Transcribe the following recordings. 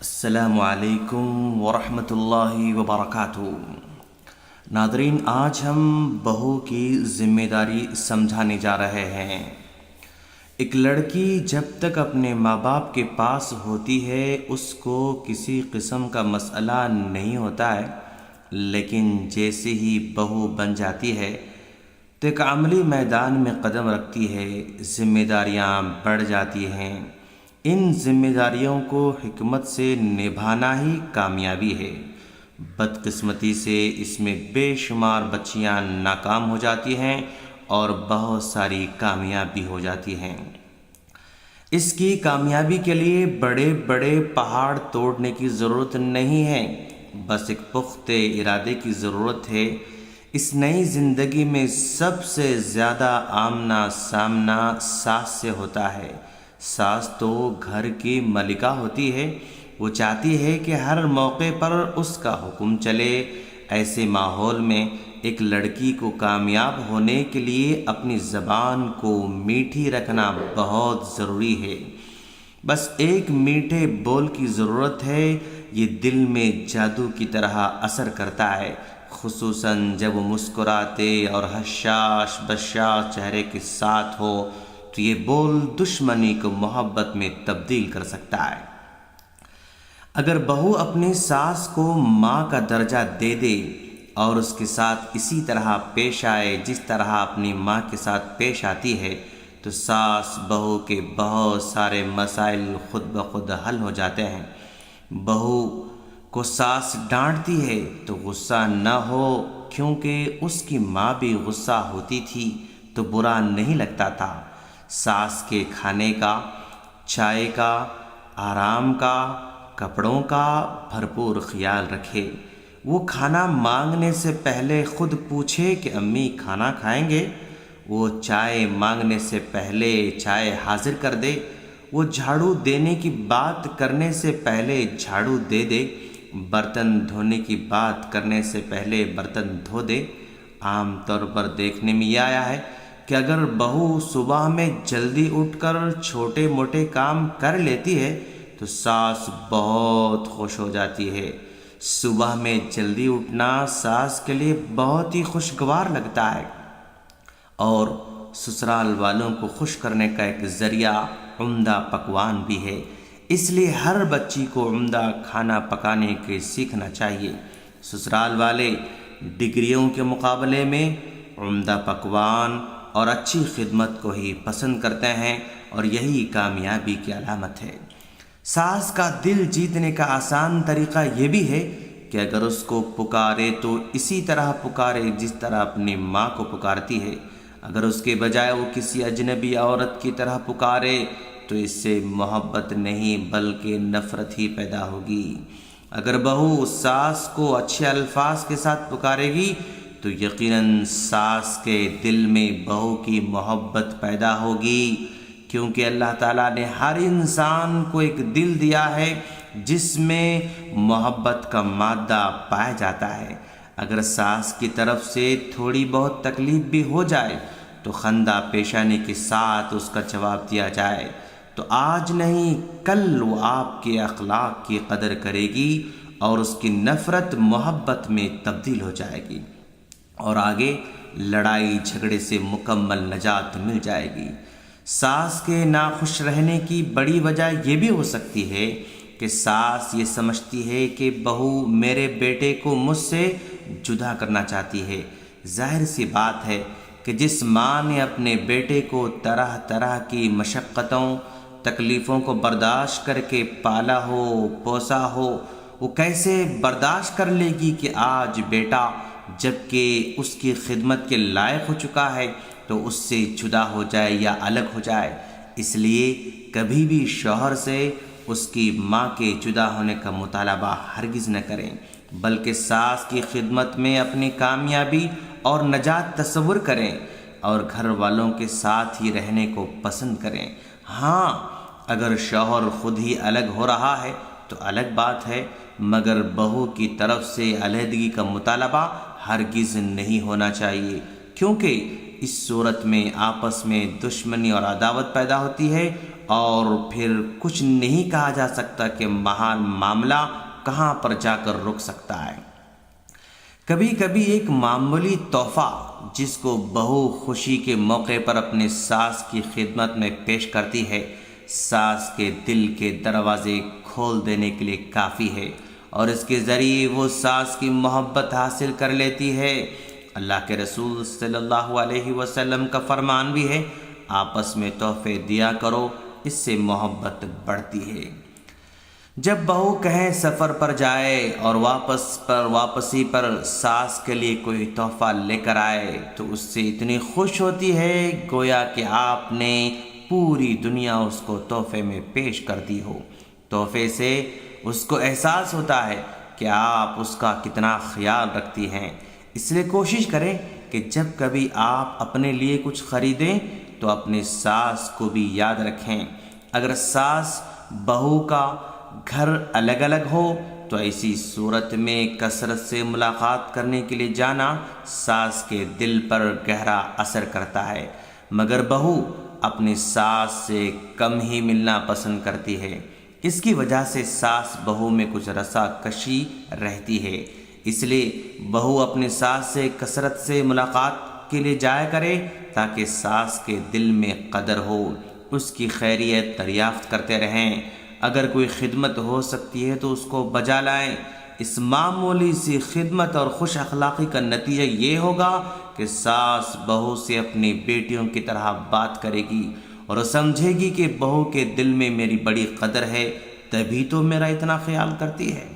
السلام علیکم ورحمۃ اللہ وبرکاتہ۔ ناظرین، آج ہم بہو کی ذمہ داری سمجھانے جا رہے ہیں۔ ایک لڑکی جب تک اپنے ماں باپ کے پاس ہوتی ہے اس کو کسی قسم کا مسئلہ نہیں ہوتا ہے، لیکن جیسے ہی بہو بن جاتی ہے تو ایک عملی میدان میں قدم رکھتی ہے، ذمہ داریاں بڑھ جاتی ہیں۔ ان ذمہ داریوں کو حکمت سے نبھانا ہی کامیابی ہے۔ بدقسمتی سے اس میں بے شمار بچیاں ناکام ہو جاتی ہیں اور بہت ساری کامیاب بھی ہو جاتی ہیں۔ اس کی کامیابی کے لیے بڑے بڑے پہاڑ توڑنے کی ضرورت نہیں ہے، بس ایک پختہ ارادے کی ضرورت ہے۔ اس نئی زندگی میں سب سے زیادہ آمنا سامنا ساس سے ہوتا ہے۔ ساس تو گھر کی ملکہ ہوتی ہے، وہ چاہتی ہے کہ ہر موقع پر اس کا حکم چلے۔ ایسے ماحول میں ایک لڑکی کو کامیاب ہونے کے لیے اپنی زبان کو میٹھی رکھنا بہت ضروری ہے۔ بس ایک میٹھے بول کی ضرورت ہے، یہ دل میں جادو کی طرح اثر کرتا ہے، خصوصاً جب وہ مسکراتے اور حشاش بشاش چہرے کے ساتھ ہو تو یہ بول دشمنی کو محبت میں تبدیل کر سکتا ہے۔ اگر بہو اپنی ساس کو ماں کا درجہ دے دے اور اس کے ساتھ اسی طرح پیش آئے جس طرح اپنی ماں کے ساتھ پیش آتی ہے تو ساس بہو کے بہت سارے مسائل خود بخود حل ہو جاتے ہیں۔ بہو کو ساس ڈانٹتی ہے تو غصہ نہ ہو، کیونکہ اس کی ماں بھی غصہ ہوتی تھی تو برا نہیں لگتا تھا۔ ساس کے کھانے کا، چائے کا، آرام کا، کپڑوں کا بھرپور خیال رکھے۔ وہ کھانا مانگنے سے پہلے خود پوچھے کہ امی کھانا کھائیں گے۔ وہ چائے مانگنے سے پہلے چائے حاضر کر دے۔ وہ جھاڑو دینے کی بات کرنے سے پہلے جھاڑو دے دے۔ برتن دھونے کی بات کرنے سے پہلے برتن دھو دے۔ عام طور پر دیکھنے میں یہ آیا ہے کہ اگر بہو صبح میں جلدی اٹھ کر چھوٹے موٹے کام کر لیتی ہے تو ساس بہت خوش ہو جاتی ہے۔ صبح میں جلدی اٹھنا ساس کے لیے بہت ہی خوشگوار لگتا ہے اور سسرال والوں کو خوش کرنے کا ایک ذریعہ عمدہ پکوان بھی ہے۔ اس لیے ہر بچی کو عمدہ کھانا پکانے کے سیکھنا چاہیے۔ سسرال والے ڈگریوں کے مقابلے میں عمدہ پکوان اور اچھی خدمت کو ہی پسند کرتے ہیں اور یہی کامیابی کی علامت ہے۔ ساس کا دل جیتنے کا آسان طریقہ یہ بھی ہے کہ اگر اس کو پکارے تو اسی طرح پکارے جس طرح اپنی ماں کو پکارتی ہے۔ اگر اس کے بجائے وہ کسی اجنبی عورت کی طرح پکارے تو اس سے محبت نہیں بلکہ نفرت ہی پیدا ہوگی۔ اگر بہو ساس کو اچھے الفاظ کے ساتھ پکارے گی تو یقیناً ساس کے دل میں بہو کی محبت پیدا ہوگی، کیونکہ اللہ تعالیٰ نے ہر انسان کو ایک دل دیا ہے جس میں محبت کا مادہ پایا جاتا ہے۔ اگر ساس کی طرف سے تھوڑی بہت تکلیف بھی ہو جائے تو خندہ پیشانی کے ساتھ اس کا جواب دیا جائے تو آج نہیں کل وہ آپ کے اخلاق کی قدر کرے گی اور اس کی نفرت محبت میں تبدیل ہو جائے گی اور آگے لڑائی جھگڑے سے مکمل نجات مل جائے گی۔ ساس کے ناخوش رہنے کی بڑی وجہ یہ بھی ہو سکتی ہے کہ ساس یہ سمجھتی ہے کہ بہو میرے بیٹے کو مجھ سے جدا کرنا چاہتی ہے۔ ظاہر سی بات ہے کہ جس ماں نے اپنے بیٹے کو طرح طرح کی مشقتوں تکلیفوں کو برداشت کر کے پالا ہو پوسا ہو، وہ کیسے برداشت کر لے گی کہ آج بیٹا جبکہ اس کی خدمت کے لائق ہو چکا ہے تو اس سے جدا ہو جائے یا الگ ہو جائے۔ اس لیے کبھی بھی شوہر سے اس کی ماں کے جدا ہونے کا مطالبہ ہرگز نہ کریں، بلکہ ساس کی خدمت میں اپنی کامیابی اور نجات تصور کریں اور گھر والوں کے ساتھ ہی رہنے کو پسند کریں۔ ہاں، اگر شوہر خود ہی الگ ہو رہا ہے تو الگ بات ہے، مگر بہو کی طرف سے علیحدگی کا مطالبہ ہرگز نہیں ہونا چاہیے، کیونکہ اس صورت میں آپس میں دشمنی اور عداوت پیدا ہوتی ہے اور پھر کچھ نہیں کہا جا سکتا کہ معاملہ کہاں پر جا کر رک سکتا ہے۔ کبھی کبھی ایک معمولی تحفہ جس کو بہو خوشی کے موقع پر اپنے ساس کی خدمت میں پیش کرتی ہے، ساس کے دل کے دروازے کھول دینے کے لیے کافی ہے، اور اس کے ذریعے وہ ساس کی محبت حاصل کر لیتی ہے۔ اللہ کے رسول صلی اللہ علیہ وسلم کا فرمان بھی ہے، آپس میں تحفے دیا کرو، اس سے محبت بڑھتی ہے۔ جب بہو کہیں سفر پر جائے اور واپسی پر ساس کے لیے کوئی تحفہ لے کر آئے تو اس سے اتنی خوش ہوتی ہے گویا کہ آپ نے پوری دنیا اس کو تحفے میں پیش کر دی ہو۔ تحفے سے اس کو احساس ہوتا ہے کہ آپ اس کا کتنا خیال رکھتی ہیں۔ اس لیے کوشش کریں کہ جب کبھی آپ اپنے لیے کچھ خریدیں تو اپنی ساس کو بھی یاد رکھیں۔ اگر ساس بہو کا گھر الگ الگ ہو تو ایسی صورت میں کثرت سے ملاقات کرنے کے لیے جانا ساس کے دل پر گہرا اثر کرتا ہے، مگر بہو اپنی ساس سے کم ہی ملنا پسند کرتی ہے۔ اس کی وجہ سے ساس بہو میں کچھ رسا کشی رہتی ہے۔ اس لیے بہو اپنی ساس سے کثرت سے ملاقات کے لیے جایا کرے تاکہ ساس کے دل میں قدر ہو، اس کی خیریت دریافت کرتے رہیں۔ اگر کوئی خدمت ہو سکتی ہے تو اس کو بجا لائیں۔ اس معمولی سی خدمت اور خوش اخلاقی کا نتیجہ یہ ہوگا کہ ساس بہو سے اپنی بیٹیوں کی طرح بات کرے گی اور سمجھے گی کہ بہو کے دل میں میری بڑی قدر ہے، تبھی تو میرا اتنا خیال کرتی ہے۔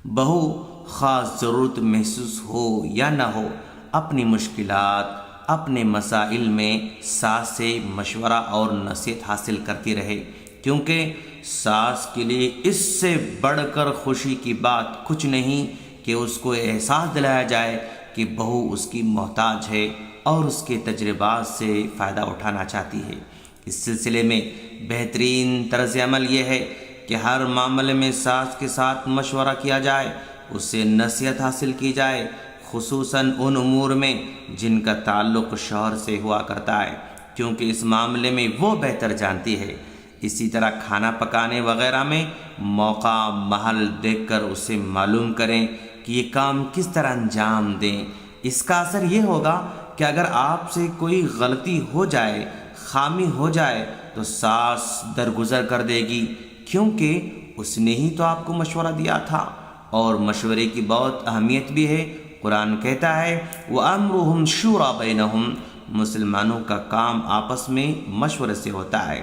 بہو خاص ضرورت محسوس ہو یا نہ ہو، اپنی مشکلات، اپنے مسائل میں ساس سے مشورہ اور نصیحت حاصل کرتی رہے، کیونکہ ساس کے لیے اس سے بڑھ کر خوشی کی بات کچھ نہیں کہ اس کو احساس دلایا جائے کہ بہو اس کی محتاج ہے اور اس کے تجربات سے فائدہ اٹھانا چاہتی ہے۔ اس سلسلے میں بہترین طرز عمل یہ ہے کہ ہر معاملے میں ساس کے ساتھ مشورہ کیا جائے، اس سے نصیحت حاصل کی جائے، خصوصاً ان امور میں جن کا تعلق شوہر سے ہوا کرتا ہے، کیونکہ اس معاملے میں وہ بہتر جانتی ہے۔ اسی طرح کھانا پکانے وغیرہ میں موقع محل دیکھ کر اسے معلوم کریں کہ یہ کام کس طرح انجام دیں۔ اس کا اثر یہ ہوگا کہ اگر آپ سے کوئی غلطی ہو جائے، خامی ہو جائے تو ساس درگزر کر دے گی، کیونکہ اس نے ہی تو آپ کو مشورہ دیا تھا، اور مشورے کی بہت اہمیت بھی ہے۔ قرآن کہتا ہے وَأَمْرُهُمْ شُورَىٰ بَيْنَهُمْ، مسلمانوں کا کام آپس میں مشورے سے ہوتا ہے۔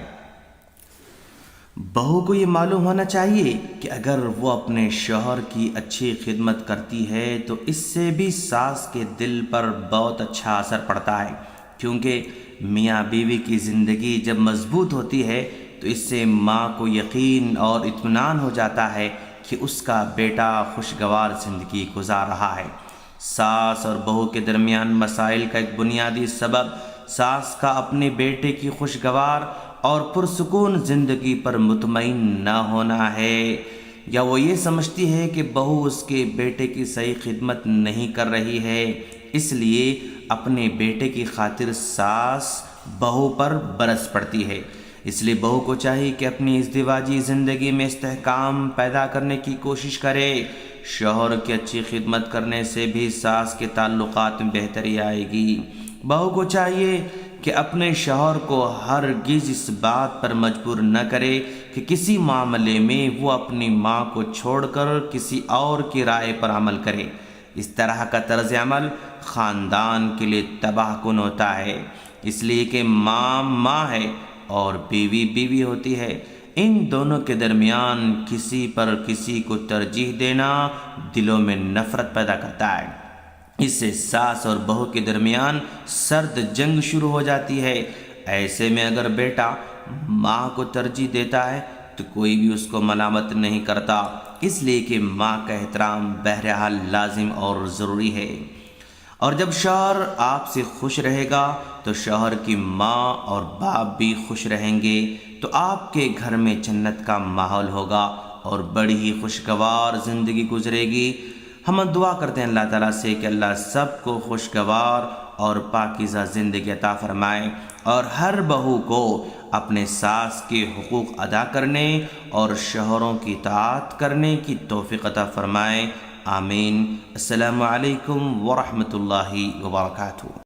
بہو کو یہ معلوم ہونا چاہیے کہ اگر وہ اپنے شوہر کی اچھی خدمت کرتی ہے تو اس سے بھی ساس کے دل پر بہت اچھا اثر پڑتا ہے، کیونکہ میاں بیوی کی زندگی جب مضبوط ہوتی ہے تو اس سے ماں کو یقین اور اطمینان ہو جاتا ہے کہ اس کا بیٹا خوشگوار زندگی گزار رہا ہے۔ ساس اور بہو کے درمیان مسائل کا ایک بنیادی سبب ساس کا اپنے بیٹے کی خوشگوار اور پرسکون زندگی پر مطمئن نہ ہونا ہے، یا وہ یہ سمجھتی ہے کہ بہو اس کے بیٹے کی صحیح خدمت نہیں کر رہی ہے، اس لیے اپنے بیٹے کی خاطر ساس بہو پر برس پڑتی ہے۔ اس لیے بہو کو چاہیے کہ اپنی ازدواجی زندگی میں استحکام پیدا کرنے کی کوشش کرے۔ شوہر کی اچھی خدمت کرنے سے بھی ساس کے تعلقات میں بہتری آئے گی۔ بہو کو چاہیے کہ اپنے شوہر کو ہرگز اس بات پر مجبور نہ کرے کہ کسی معاملے میں وہ اپنی ماں کو چھوڑ کر کسی اور کی رائے پر عمل کرے۔ اس طرح کا طرز عمل خاندان کے لیے تباہ کن ہوتا ہے، اس لیے کہ ماں ماں ہے اور بیوی بیوی ہوتی ہے۔ ان دونوں کے درمیان کسی پر کسی کو ترجیح دینا دلوں میں نفرت پیدا کرتا ہے۔ اس سے ساس اور بہو کے درمیان سرد جنگ شروع ہو جاتی ہے۔ ایسے میں اگر بیٹا ماں کو ترجیح دیتا ہے تو کوئی بھی اس کو ملامت نہیں کرتا، اس لیے کہ ماں کا احترام بہرحال لازم اور ضروری ہے۔ اور جب شوہر آپ سے خوش رہے گا تو شوہر کی ماں اور باپ بھی خوش رہیں گے، تو آپ کے گھر میں جنت کا ماحول ہوگا اور بڑی ہی خوشگوار زندگی گزرے گی۔ ہم دعا کرتے ہیں اللہ تعالیٰ سے کہ اللہ سب کو خوشگوار اور پاکیزہ زندگی عطا فرمائے، اور ہر بہو کو اپنے ساس کے حقوق ادا کرنے اور شوہروں کی اطاعت کرنے کی توفیق عطا فرمائے، آمین۔ السلام علیکم ورحمۃ اللہ وبرکاتہ۔